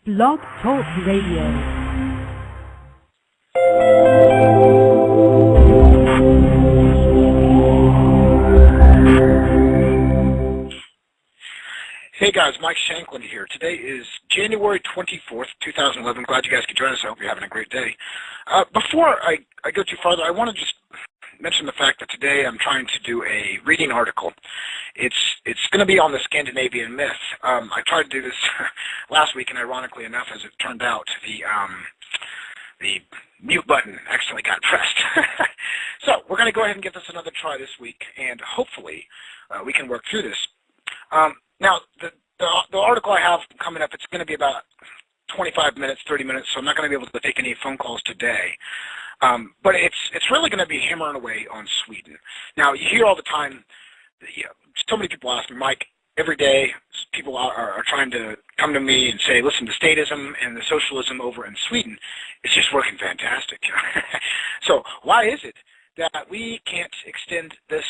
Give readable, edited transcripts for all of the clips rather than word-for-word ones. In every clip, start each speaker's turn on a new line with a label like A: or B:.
A: Blog Talk Radio.
B: Hey guys, Mike Shanklin here. Today is January 24th, 2011. Glad you guys could join us. I hope you're having a great day. Before I go too farther, I want to just mention the fact that today I'm trying to do a reading article. It's going to be on the Scandinavian myth. I tried to do this last week, and ironically enough, as it turned out, the mute button accidentally got pressed. So we're going to go ahead and give this another try this week, and hopefully we can work through this. Now, the article I have coming up, it's going to be about 25 minutes, 30 minutes, so I'm not going to be able to take any phone calls today. But it's really going to be hammering away on Sweden. Now, you hear all the time, so many people ask me, Mike, every day people are trying to come to me and say, listen, the statism and the socialism over in Sweden is just working fantastic. So why is it that we can't extend this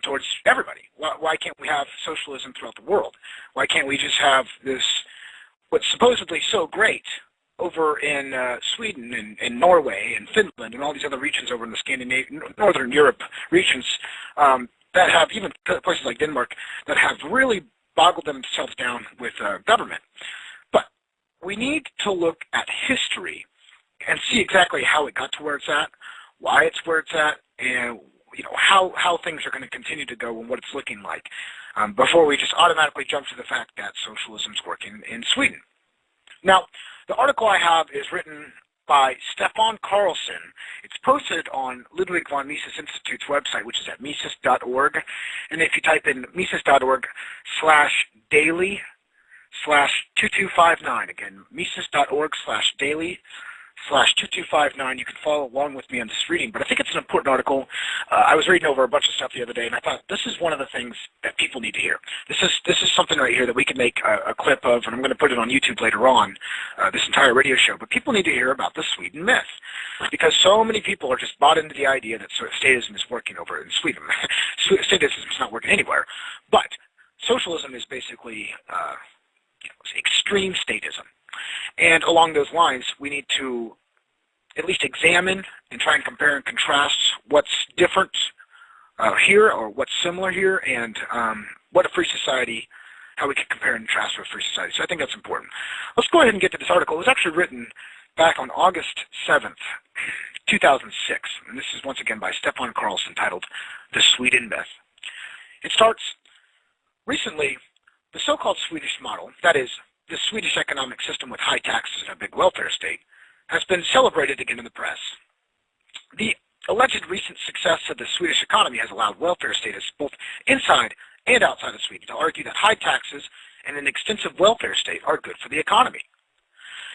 B: towards everybody? Why can't we have socialism throughout the world? Why can't we just have this, what's supposedly so great over in Sweden and Norway and Finland and all these other regions over in the Scandinavian, Northern Europe regions that have, even places like Denmark, that have really boggled themselves down with government. But we need to look at history and see exactly how it got to where it's at, why it's where it's at, and how things are going to continue to go and what it's looking like, before we just automatically jump to the fact that socialism is working in Sweden. Now, the article I have is written by Stefan Karlsson. It's posted on Ludwig von Mises Institute's website, which is at mises.org. And if you type in mises.org/daily/2259, again, mises.org/daily/2259, you can follow along with me on this reading. But I think it's an important article. I was reading over a bunch of stuff the other day, and I thought this is one of the things that people need to hear. This is something right here that we can make a clip of, and I'm going to put it on YouTube later on, this entire radio show. But people need to hear about the Sweden myth, because so many people are just bought into the idea that sort of statism is working over in Sweden. Statism is not working anywhere. But socialism is basically extreme statism. And along those lines, we need to at least examine and try and compare and contrast what's different here, or what's similar here, and what a free society, how we can compare and contrast with a free society. So I think that's important. Let's go ahead and get to this article. It was actually written back on August 7th, 2006. And this is once again by Stefan Karlsson, titled The Sweden Myth. It starts, recently, the so-called Swedish model, that is, the Swedish economic system with high taxes and a big welfare state, has been celebrated again in the press. The alleged recent success of the Swedish economy has allowed welfare statists both inside and outside of Sweden to argue that high taxes and an extensive welfare state are good for the economy.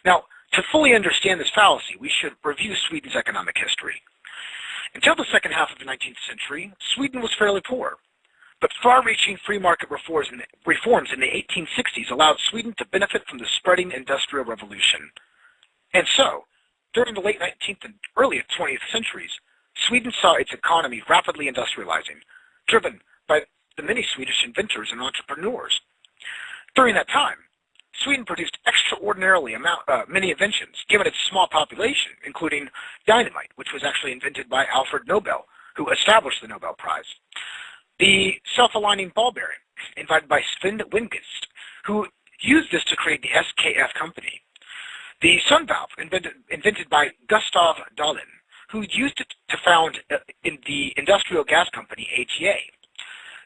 B: Now, to fully understand this fallacy, we should review Sweden's economic history. Until the second half of the 19th century, Sweden was fairly poor. But far-reaching free market reforms in the 1860s allowed Sweden to benefit from the spreading Industrial Revolution. And so, during the late 19th and early 20th centuries, Sweden saw its economy rapidly industrializing, driven by the many Swedish inventors and entrepreneurs. During that time, Sweden produced extraordinarily many inventions, given its small population, including dynamite, which was actually invented by Alfred Nobel, who established the Nobel Prize. The self-aligning ball bearing, invented by Sven Wingest, who used this to create the SKF company. The sun valve, invented by Gustav Dalin, who used it to found the industrial gas company ATA.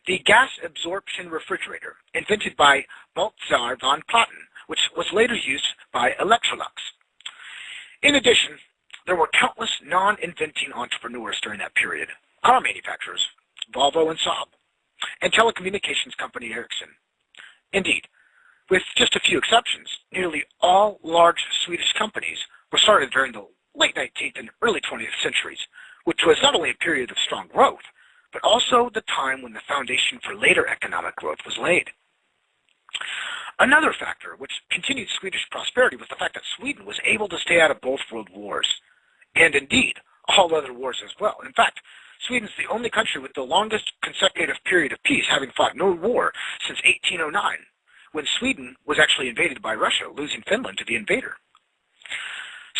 B: The gas absorption refrigerator, invented by Balthasar von Platen, which was later used by Electrolux. In addition, there were countless non-inventing entrepreneurs during that period. Car manufacturers, Volvo and Saab, and telecommunications company Ericsson. Indeed, with just a few exceptions, nearly all large Swedish companies were started during the late 19th and early 20th centuries, which was not only a period of strong growth, but also the time when the foundation for later economic growth was laid. Another factor which continued Swedish prosperity was the fact that Sweden was able to stay out of both world wars, and indeed, all other wars as well. In fact, Sweden is the only country with the longest consecutive period of peace, having fought no war since 1809, when Sweden was actually invaded by Russia, losing Finland to the invader.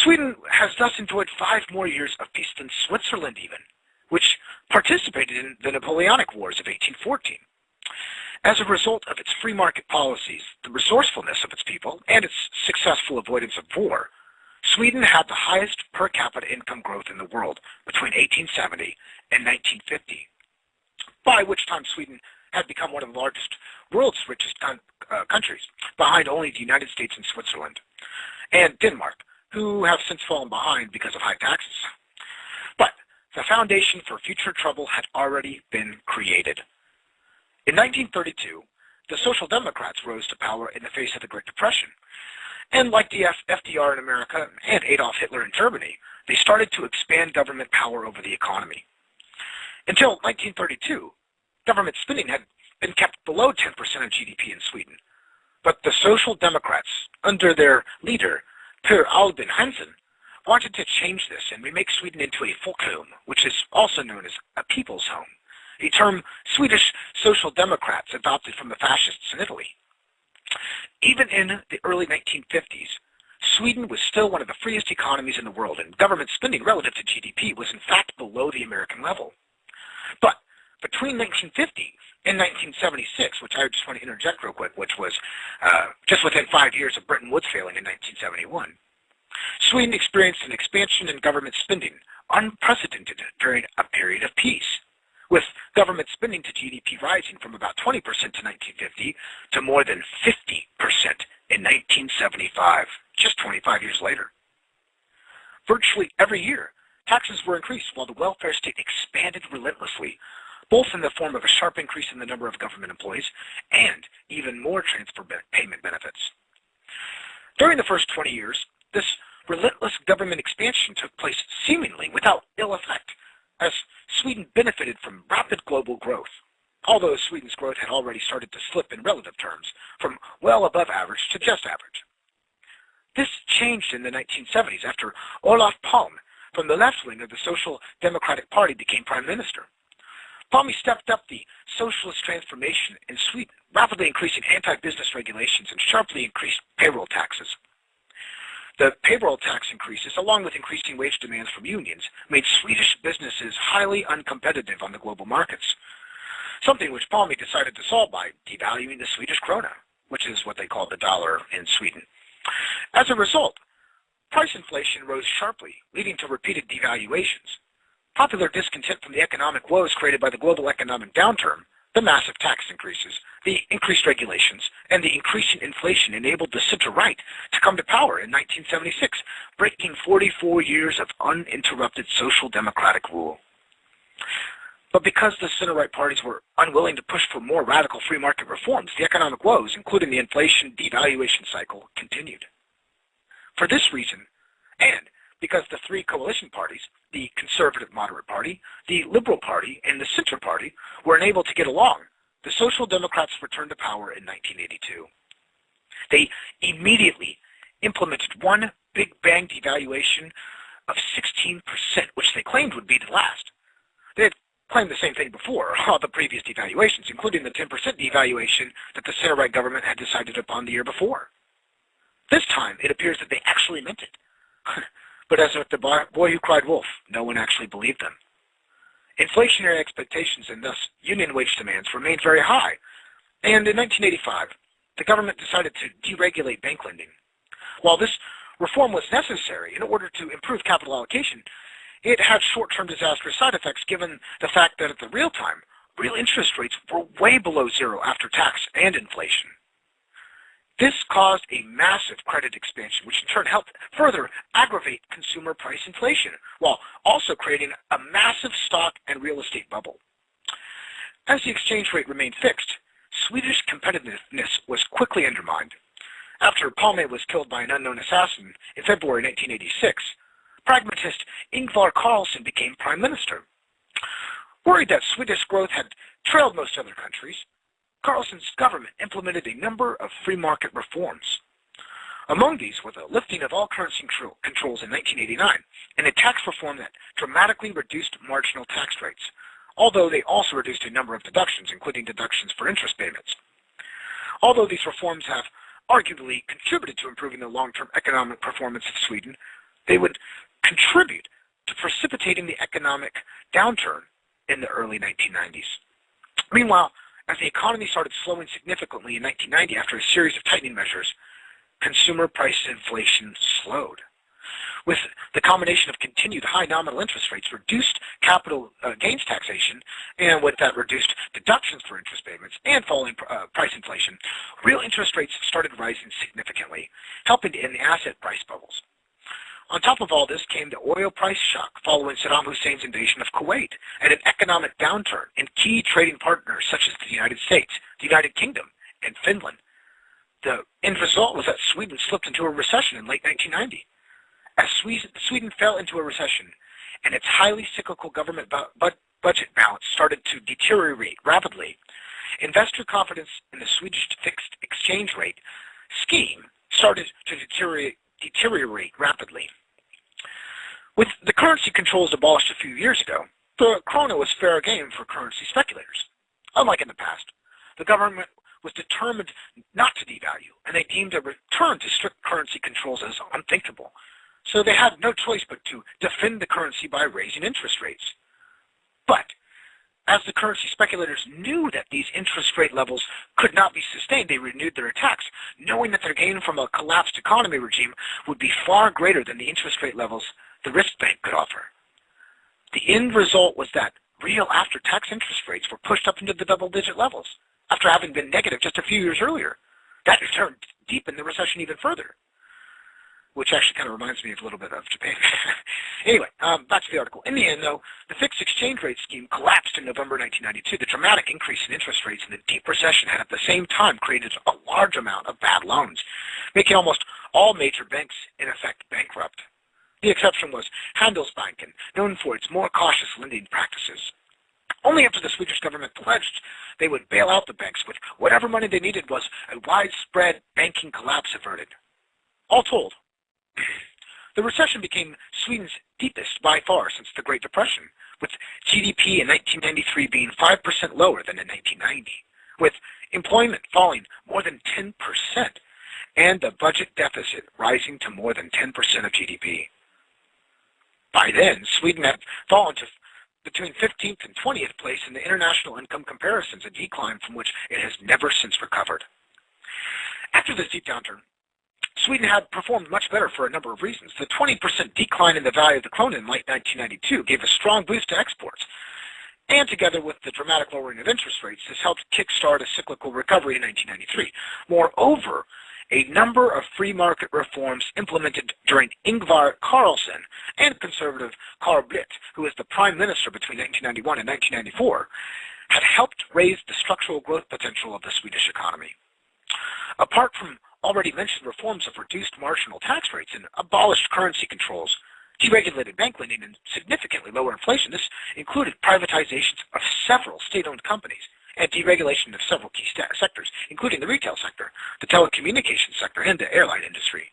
B: Sweden has thus enjoyed 5 more years of peace than Switzerland even, which participated in the Napoleonic Wars of 1814. As a result of its free market policies, the resourcefulness of its people, and its successful avoidance of war, Sweden had the highest per capita income growth in the world between 1870 and 1950, by which time Sweden had become one of the world's richest countries, behind only the United States and Switzerland, and Denmark, who have since fallen behind because of high taxes. But the foundation for future trouble had already been created. In 1932, the Social Democrats rose to power in the face of the Great Depression, and like the FDR in America and Adolf Hitler in Germany, they started to expand government power over the economy. Until 1932, government spending had been kept below 10% of GDP in Sweden, but the Social Democrats, under their leader, Per Albin Hansson, wanted to change this and remake Sweden into a folkhem, which is also known as a people's home, a term Swedish Social Democrats adopted from the fascists in Italy. Even in the early 1950s, Sweden was still one of the freest economies in the world, and government spending relative to GDP was in fact below the American level. But between 1950 and 1976, which I just want to interject real quick, which was just within 5 years of Bretton Woods failing in 1971, Sweden experienced an expansion in government spending unprecedented during a period of peace, with government spending to GDP rising from about 20% to 1950 to more than 50% in 1975, just 25 years later. Virtually every year, taxes were increased while the welfare state expanded relentlessly, both in the form of a sharp increase in the number of government employees and even more transfer payment benefits. During the first 20 years, this relentless government expansion took place seemingly without ill effect, as Sweden benefited from rapid global growth, although Sweden's growth had already started to slip in relative terms from well above average to just average. This changed in the 1970s after Olof Palme, from the left wing of the Social Democratic Party, became prime minister. Palme stepped up the socialist transformation in Sweden, rapidly increasing anti-business regulations and sharply increased payroll taxes. The payroll tax increases, along with increasing wage demands from unions, made Swedish businesses highly uncompetitive on the global markets, something which Palme decided to solve by devaluing the Swedish krona, which is what they call the dollar in Sweden. As a result, price inflation rose sharply, leading to repeated devaluations. Popular discontent from the economic woes created by the global economic downturn, the massive tax increases, the increased regulations, and the increasing inflation enabled the center-right to come to power in 1976, breaking 44 years of uninterrupted social democratic rule. But because the center-right parties were unwilling to push for more radical free market reforms, the economic woes, including the inflation devaluation cycle, continued. For this reason, and because the 3 coalition parties, the Conservative Moderate Party, the Liberal Party, and the Center Party, were unable to get along, the Social Democrats returned to power in 1982. They immediately implemented one big bang devaluation of 16%, which they claimed would be the last. They had claimed the same thing before, all the previous devaluations, including the 10% devaluation that the center-right government had decided upon the year before. This time, it appears that they actually meant it. But as with the boy who cried wolf, no one actually believed them. Inflationary expectations and thus union wage demands remained very high, and in 1985, the government decided to deregulate bank lending. While this reform was necessary in order to improve capital allocation, it had short-term disastrous side effects given the fact that at the real time, real interest rates were way below zero after tax and inflation. This caused a massive credit expansion, which in turn helped further aggravate consumer price inflation, while also creating a massive stock and real estate bubble. As the exchange rate remained fixed, Swedish competitiveness was quickly undermined. After Palme was killed by an unknown assassin in February 1986, pragmatist Ingvar Karlsson became prime minister. Worried that Swedish growth had trailed most other countries, Karlsson's government implemented a number of free market reforms. Among these were the lifting of all currency controls in 1989 and a tax reform that dramatically reduced marginal tax rates, although they also reduced a number of deductions, including deductions for interest payments. Although these reforms have arguably contributed to improving the long-term economic performance of Sweden, they would contribute to precipitating the economic downturn in the early 1990s. Meanwhile, as the economy started slowing significantly in 1990 after a series of tightening measures, consumer price inflation slowed. With the combination of continued high nominal interest rates, reduced capital gains taxation, and with that reduced deductions for interest payments and falling price inflation, real interest rates started rising significantly, helping to end the asset price bubbles. On top of all this came the oil price shock following Saddam Hussein's invasion of Kuwait and an economic downturn in key trading partners such as the United States, the United Kingdom, and Finland. The end result was that Sweden slipped into a recession in late 1990. As Sweden fell into a recession and its highly cyclical government budget balance started to deteriorate rapidly, investor confidence in the Swedish fixed exchange rate scheme started to deteriorate rapidly. With the currency controls abolished a few years ago, the krona was fair game for currency speculators. Unlike in the past, the government was determined not to devalue, and they deemed a return to strict currency controls as unthinkable. So they had no choice but to defend the currency by raising interest rates. But as the currency speculators knew that these interest rate levels could not be sustained, they renewed their attacks, knowing that their gain from a collapsed economy regime would be far greater than the interest rate levels the risk bank could offer. The end result was that real after-tax interest rates were pushed up into the double-digit levels, after having been negative just a few years earlier. That in turn deepened the recession even further, which actually kind of reminds me of a little bit of Japan. Anyway, back to the article. In the end, though, the fixed exchange rate scheme collapsed in November 1992. The dramatic increase in interest rates and the deep recession had at the same time created a large amount of bad loans, making almost all major banks, in effect, bankrupt. The exception was Handelsbanken, known for its more cautious lending practices. Only after the Swedish government pledged they would bail out the banks with whatever money they needed was a widespread banking collapse averted. All told, the recession became Sweden's deepest by far since the Great Depression, with GDP in 1993 being 5% lower than in 1990, with employment falling more than 10%, and the budget deficit rising to more than 10% of GDP. By then, Sweden had fallen to between 15th and 20th place in the international income comparisons, a decline from which it has never since recovered. After this deep downturn, Sweden had performed much better for a number of reasons. The 20% decline in the value of the krona in late 1992 gave a strong boost to exports. And together with the dramatic lowering of interest rates, this helped kickstart a cyclical recovery in 1993. Moreover, a number of free market reforms implemented during Ingvar Karlsson and conservative Carl Bildt, who was the prime minister between 1991 and 1994, had helped raise the structural growth potential of the Swedish economy. Apart from already mentioned reforms of reduced marginal tax rates and abolished currency controls, deregulated bank lending, and significantly lower inflation, this included privatizations of several state-owned companies and deregulation of several key sectors, including the retail sector, the telecommunications sector, and the airline industry.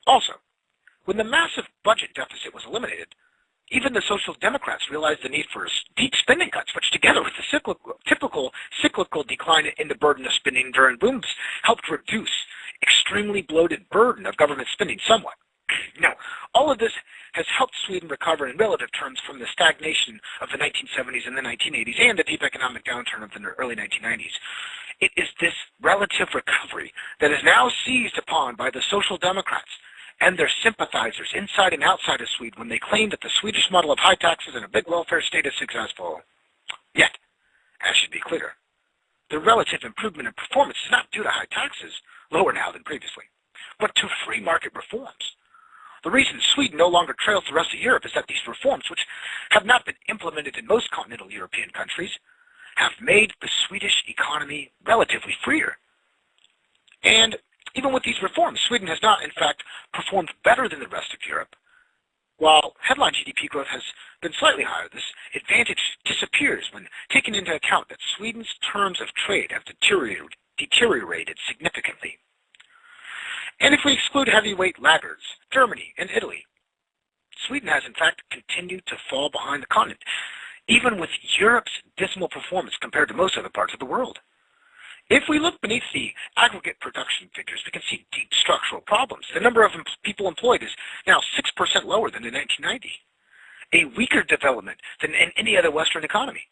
B: Also, when the massive budget deficit was eliminated, even the Social Democrats realized the need for deep spending cuts, which together with the typical cyclical decline in the burden of spending during booms helped reduce extremely bloated burden of government spending somewhat. Now, all of this has helped Sweden recover in relative terms from the stagnation of the 1970s and the 1980s and the deep economic downturn of the early 1990s. It is this relative recovery that is now seized upon by the Social Democrats and their sympathizers inside and outside of Sweden when they claim that the Swedish model of high taxes and a big welfare state is successful. Yet, as should be clear, the relative improvement in performance is not due to high taxes, lower now than previously, but to free market reforms. The reason Sweden no longer trails the rest of Europe is that these reforms, which have not been implemented in most continental European countries, have made the Swedish economy relatively freer. And even with these reforms, Sweden has not, in fact, performed better than the rest of Europe. While headline GDP growth has been slightly higher, this advantage disappears when taking into account that Sweden's terms of trade have deteriorated significantly. And if we exclude heavyweight laggards, Germany and Italy, Sweden has in fact continued to fall behind the continent, even with Europe's dismal performance compared to most other parts of the world. If we look beneath the aggregate production figures, we can see deep structural problems. The number of people employed is now 6% lower than in 1990, a weaker development than in any other Western economy.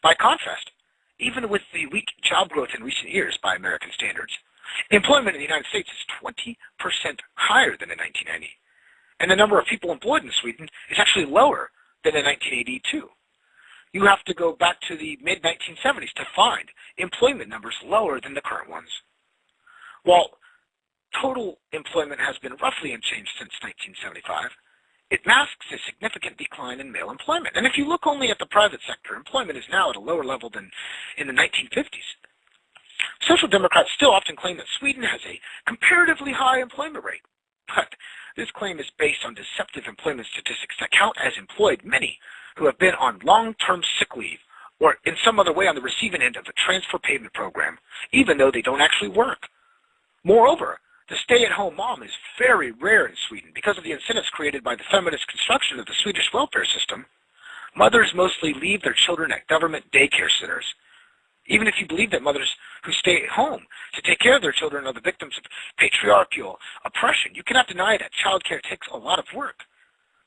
B: By contrast, even with the weak job growth in recent years by American standards, employment in the United States is 20% higher than in 1990, and the number of people employed in Sweden is actually lower than in 1982. You have to go back to the mid-1970s to find employment numbers lower than the current ones. While total employment has been roughly unchanged since 1975, it masks a significant decline in male employment. And if you look only at the private sector, employment is now at a lower level than in the 1950s. Social Democrats still often claim that Sweden has a comparatively high employment rate, but this claim is based on deceptive employment statistics that count as employed many who have been on long-term sick leave or in some other way on the receiving end of a transfer payment program, even though they don't actually work. Moreover, the stay-at-home mom is very rare in Sweden because of the incentives created by the feminist construction of the Swedish welfare system. Mothers mostly leave their children at government daycare centers. Even if you believe that mothers who stay at home to take care of their children are the victims of patriarchal oppression, you cannot deny that childcare takes a lot of work.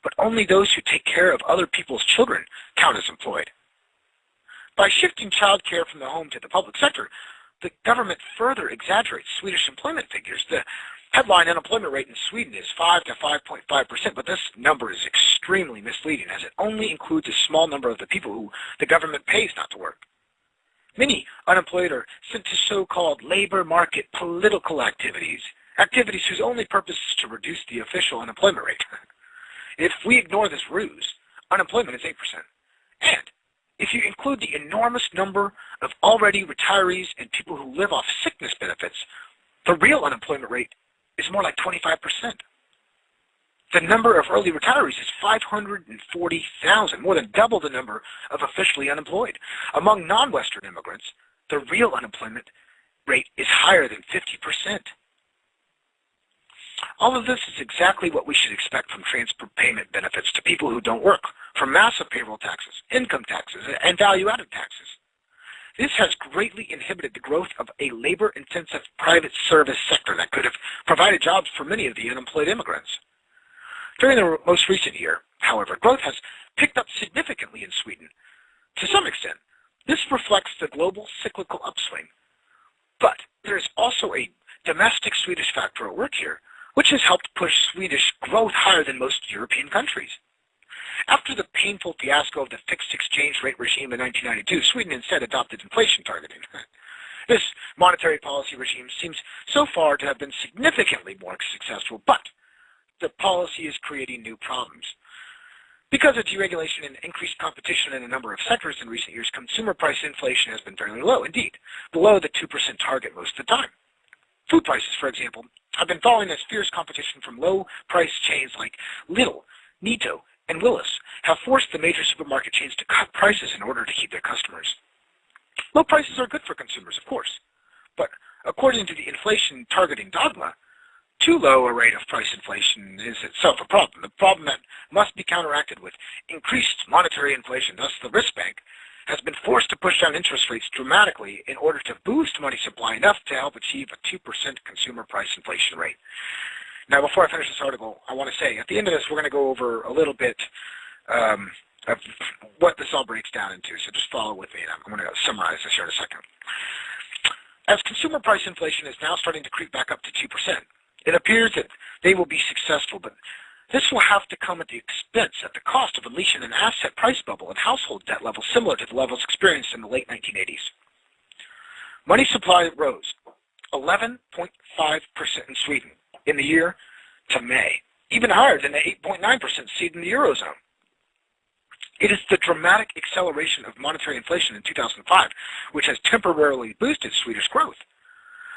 B: But only those who take care of other people's children count as employed. By shifting childcare from the home to the public sector, the government further exaggerates Swedish employment figures. The headline unemployment rate in Sweden is 5 to 5.5%, but this number is extremely misleading as it only includes a small number of the people who the government pays not to work. Many unemployed are sent to so-called labor market political activities, activities whose only purpose is to reduce the official unemployment rate. If we ignore this ruse, unemployment is 8%. And if you include the enormous number of already retirees and people who live off sickness benefits, the real unemployment rate is more like 25%. The number of early retirees is 540,000, more than double the number of officially unemployed. Among non-Western immigrants, the real unemployment rate is higher than 50%. All of this is exactly what we should expect from transfer payment benefits to people who don't work, from massive payroll taxes, income taxes, and value-added taxes. This has greatly inhibited the growth of a labor-intensive private service sector that could have provided jobs for many of the unemployed immigrants. During the most recent year, however, growth has picked up significantly in Sweden. To some extent, this reflects the global cyclical upswing. But there is also a domestic Swedish factor at work here, which has helped push Swedish growth higher than most European countries. After the painful fiasco of the fixed exchange rate regime in 1992, Sweden instead adopted inflation targeting. This monetary policy regime seems so far to have been significantly more successful, but the policy is creating new problems. Because of deregulation and increased competition in a number of sectors in recent years, consumer price inflation has been fairly low, indeed, below the 2% target most of the time. Food prices, for example, have been falling as fierce competition from low-price chains like Lidl, Netto, and Willis have forced the major supermarket chains to cut prices in order to keep their customers. Low prices are good for consumers, of course, but according to the inflation targeting dogma, too low a rate of price inflation is itself a problem that must be counteracted with increased monetary inflation. Thus, the risk bank has been forced to push down interest rates dramatically in order to boost money supply enough to help achieve a 2% consumer price inflation rate. Now, before I finish this article, I want to say, at the end of this, we're going to go over a little bit of what this all breaks down into, so just follow with me. I'm going to summarize this here in a second. As consumer price inflation is now starting to creep back up to 2%, it appears that they will be successful, but this will have to come at the expense, at the cost of unleashing an asset price bubble and household debt levels similar to the levels experienced in the late 1980s. Money supply rose 11.5% in Sweden in the year to May, even higher than the 8.9% seen in the Eurozone. It is the dramatic acceleration of monetary inflation in 2005 which has temporarily boosted Swedish growth.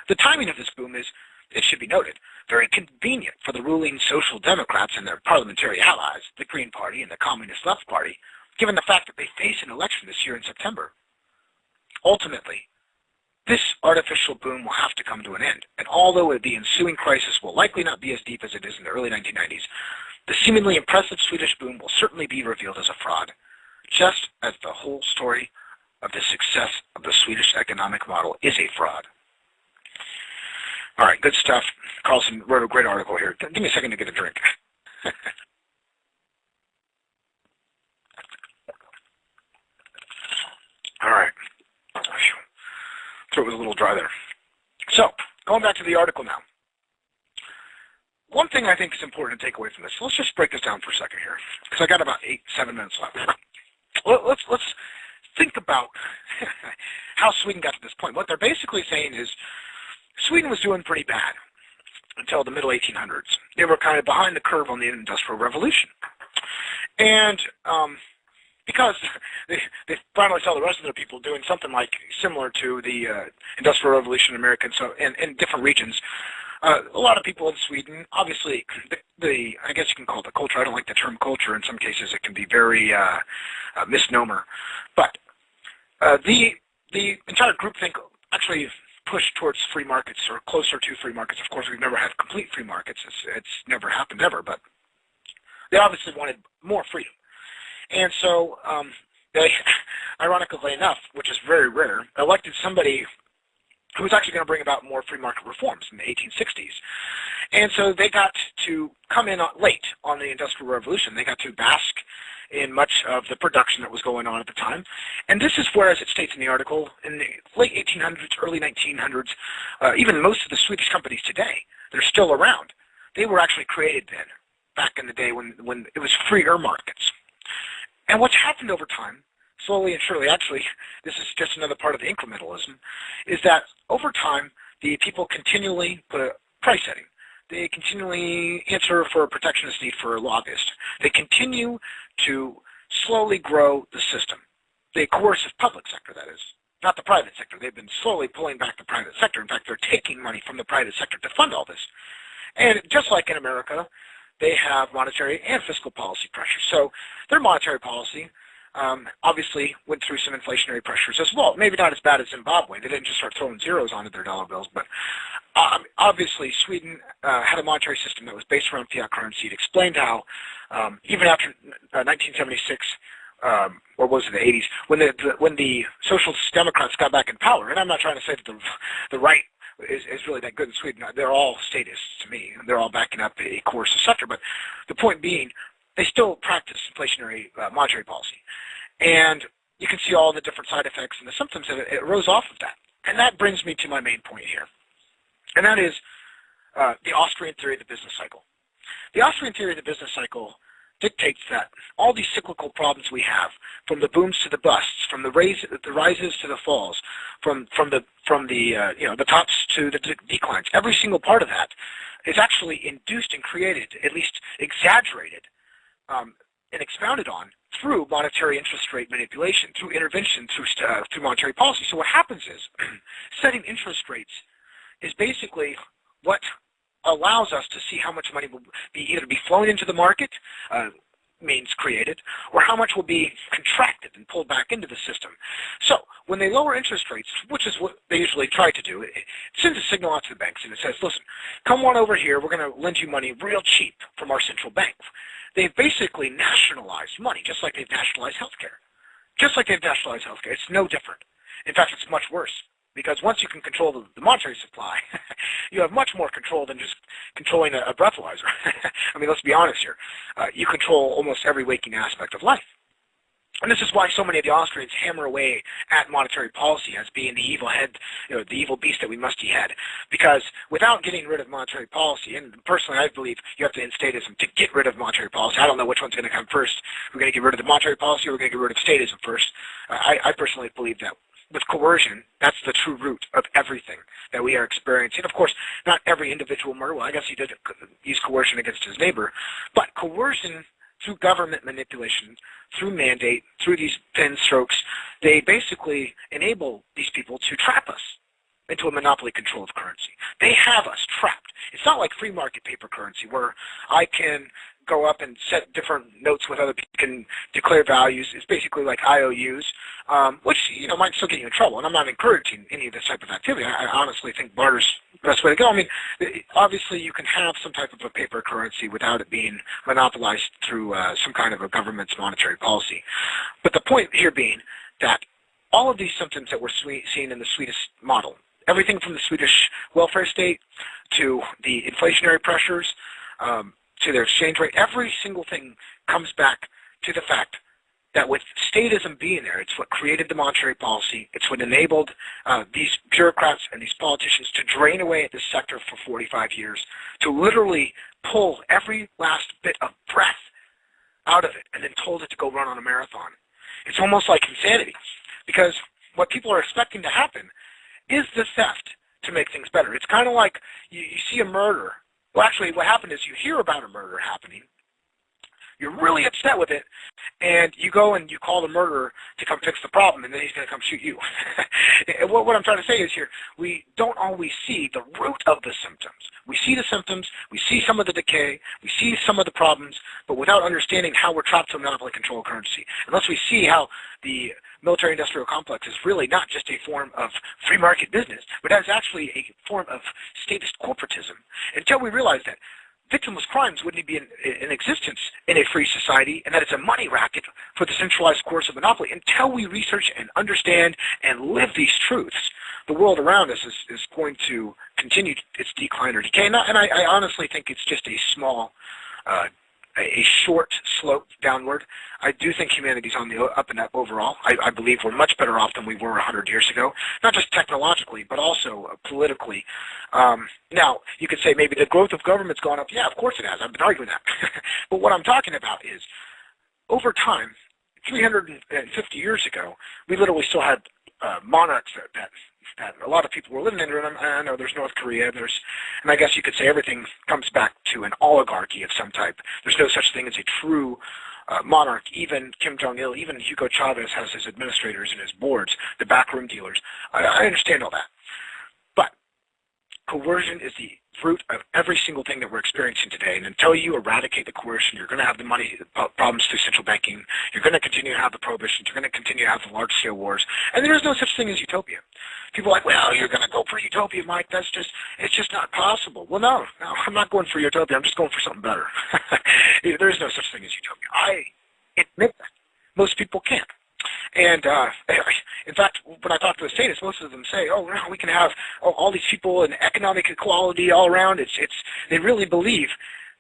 B: The timing of this boom is, it should be noted, very convenient for the ruling Social Democrats and their parliamentary allies, the Green Party and the Communist Left Party, given the fact that they face an election this year in September. Ultimately, this artificial boom will have to come to an end, and although the ensuing crisis will likely not be as deep as it is in the early 1990s, the seemingly impressive Swedish boom will certainly be revealed as a fraud, just as the whole story of the success of the Swedish economic model is a fraud. All right, good stuff. Karlsson wrote a great article here. Give me a second to get a drink. All right. Throat was a little dry there. So, going back to the article now. One thing I think is important to take away from this, so let's just break this down for a second here, because I got about 7 minutes left. Let's think about how Sweden got to this point. What they're basically saying is Sweden was doing pretty bad until the middle 1800s. They were kind of behind the curve on the Industrial Revolution. And because they finally saw the rest of the people doing something like similar to the Industrial Revolution in America, so in different regions, a lot of people in Sweden, obviously, I guess you can call it the culture. I don't like the term culture. In some cases, it can be very misnomer. But the entire groupthink actually pushed towards free markets, or closer to free markets. Of course, we've never had complete free markets. It's never happened ever, but they obviously wanted more freedom. And so they, ironically enough, which is very rare, elected somebody who was actually going to bring about more free market reforms in the 1860s. And so they got to come in late on the Industrial Revolution. They got to bask in much of the production that was going on at the time. And this is where, as it states in the article, in the late 1800s, early 1900s, even most of the Swedish companies today, they're still around. They were actually created then, back in the day when it was freer markets. And what's happened over time, slowly and surely, actually, this is just another part of the incrementalism, is that over time, the people continually put a price setting. They continually answer for a protectionist need for lobbyists. They continue to slowly grow the system. The coercive public sector, that is, not the private sector. They've been slowly pulling back the private sector. In fact, they're taking money from the private sector to fund all this. And just like in America, they have monetary and fiscal policy pressures. So their monetary policy obviously went through some inflationary pressures as well. Maybe not as bad as Zimbabwe. They didn't just start throwing zeros onto their dollar bills, but obviously Sweden had a monetary system that was based around fiat currency. It explained how even after 1976, or was it the 80s, when the Socialist Democrats got back in power, and I'm not trying to say that the right is really that good in Sweden. They're all statists to me. They're all backing up a coercive sector, but the point being, they still practice inflationary monetary policy. And you can see all the different side effects and the symptoms that it arose off of that. And that brings me to my main point here. And that is the Austrian theory of the business cycle. The Austrian theory of the business cycle dictates that all these cyclical problems we have, from the booms to the busts, from the rises to the falls, from the tops to the declines, every single part of that is actually induced and created, at least exaggerated, and expounded on through monetary interest rate manipulation, through intervention, through monetary policy. So what happens is setting interest rates is basically what allows us to see how much money will either be flown into the market, means created, or how much will be contracted and pulled back into the system. So when they lower interest rates, which is what they usually try to do, it sends a signal out to the banks and it says, listen, come on over here, we're going to lend you money real cheap from our central bank. They've basically nationalized money, just like they've nationalized healthcare. Just like they've nationalized healthcare. It's no different. In fact, it's much worse. Because once you can control the monetary supply, you have much more control than just controlling a breathalyzer. I mean, let's be honest here. You control almost every waking aspect of life. And this is why so many of the Austrians hammer away at monetary policy as being the evil head, the evil beast that we must behead. Because without getting rid of monetary policy, and personally I believe you have to end statism to get rid of monetary policy. I don't know which one's going to come first. We're going to get rid of the monetary policy or we're going to get rid of statism first. I personally believe that with coercion, that's the true root of everything that we are experiencing. Of course, not every individual murder. Well, I guess he did use coercion against his neighbor. But coercion through government manipulation, through mandate, through these pen strokes, they basically enable these people to trap us into a monopoly control of currency. They have us trapped. It's not like free market paper currency where I can go up and set different notes with other people, can declare values. It's basically like IOUs, which might still get you in trouble. And I'm not encouraging any of this type of activity. I honestly think barter's the best way to go. I mean, obviously you can have some type of a paper currency without it being monopolized through some kind of a government's monetary policy. But the point here being that all of these symptoms that we're seeing in the Swedish model, everything from the Swedish welfare state to the inflationary pressures, to their exchange rate, every single thing comes back to the fact that with statism being there, it's what created the monetary policy, it's what enabled these bureaucrats and these politicians to drain away at this sector for 45 years, to literally pull every last bit of breath out of it and then told it to go run on a marathon. It's almost like insanity, because what people are expecting to happen is the theft to make things better. It's kind of like you see a murder. Well, actually, what happened is you hear about a murder happening, you're really upset with it, and you go and you call the murderer to come fix the problem, and then he's going to come shoot you. What I'm trying to say is here, we don't always see the root of the symptoms. We see the symptoms, we see some of the decay, we see some of the problems, but without understanding how we're trapped to a monopoly control currency. Unless we see how the military-industrial complex is really not just a form of free market business, but as actually a form of statist corporatism. Until we realize that victimless crimes wouldn't be in existence in a free society, and that it's a money racket for the centralized course of monopoly. Until we research and understand and live these truths, the world around us is going to continue its decline or decay. And I honestly think it's just a small, a short slope downward. I do think humanity's on the up and up overall. I believe we're much better off than we were 100 years ago, not just technologically, but also politically. Now, you could say maybe the growth of government's gone up. Yeah, of course it has. I've been arguing that. But what I'm talking about is, over time, 350 years ago, we literally still had monarchs that a lot of people were living in. And I know there's North Korea, and I guess you could say everything comes back to an oligarchy of some type. There's no such thing as a true monarch. Even Kim Jong-il, even Hugo Chavez has his administrators and his boards, the backroom dealers. I understand all that. But coercion is the root of every single thing that we're experiencing today. And until you eradicate the coercion, you're going to have the money problems through central banking. You're going to continue to have the prohibitions. You're going to continue to have the large-scale wars. And there is no such thing as utopia. People are like, well, you're going to go for utopia, Mike. It's just not possible. Well, no, I'm not going for utopia. I'm just going for something better. There is no such thing as utopia. I admit that. Most people can't. And in fact, when I talk to the statists, most of them say, "Oh, no, we can have all these people and economic equality all around." They really believe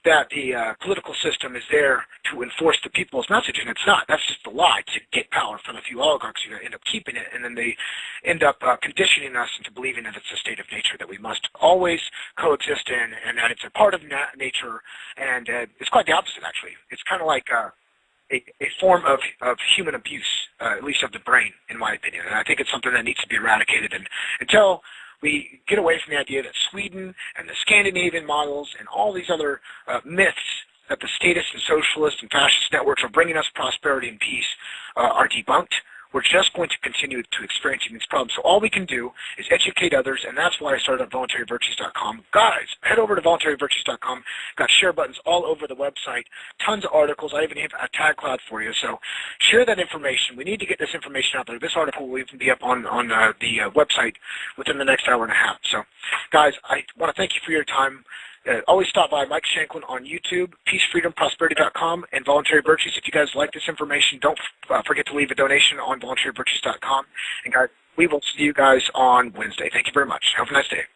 B: that the political system is there to enforce the people's message, and it's not. That's just a lie to get power from a few oligarchs who end up keeping it, and then they end up conditioning us into believing that it's a state of nature that we must always coexist in, and that it's a part of nature. And it's quite the opposite, actually. It's kind of like a form of human abuse, at least of the brain, in my opinion. And I think it's something that needs to be eradicated. And until we get away from the idea that Sweden and the Scandinavian models and all these other myths that the statist and socialist and fascist networks are bringing us prosperity and peace are debunked, we're just going to continue to experiencing these problems. So all we can do is educate others, and that's why I started at voluntaryvirtues.com. Guys, head over to voluntaryvirtues.com. Got share buttons all over the website, tons of articles. I even have a tag cloud for you. So share that information. We need to get this information out there. This article will even be up on the website within the next hour and a half. So, guys, I want to thank you for your time. Always stop by Mike Shanklin on YouTube, peacefreedomprosperity.com, and Voluntary Virtues. If you guys like this information, don't forget to leave a donation on voluntaryvirtues.com. And guys, we will see you guys on Wednesday. Thank you very much. Have a nice day.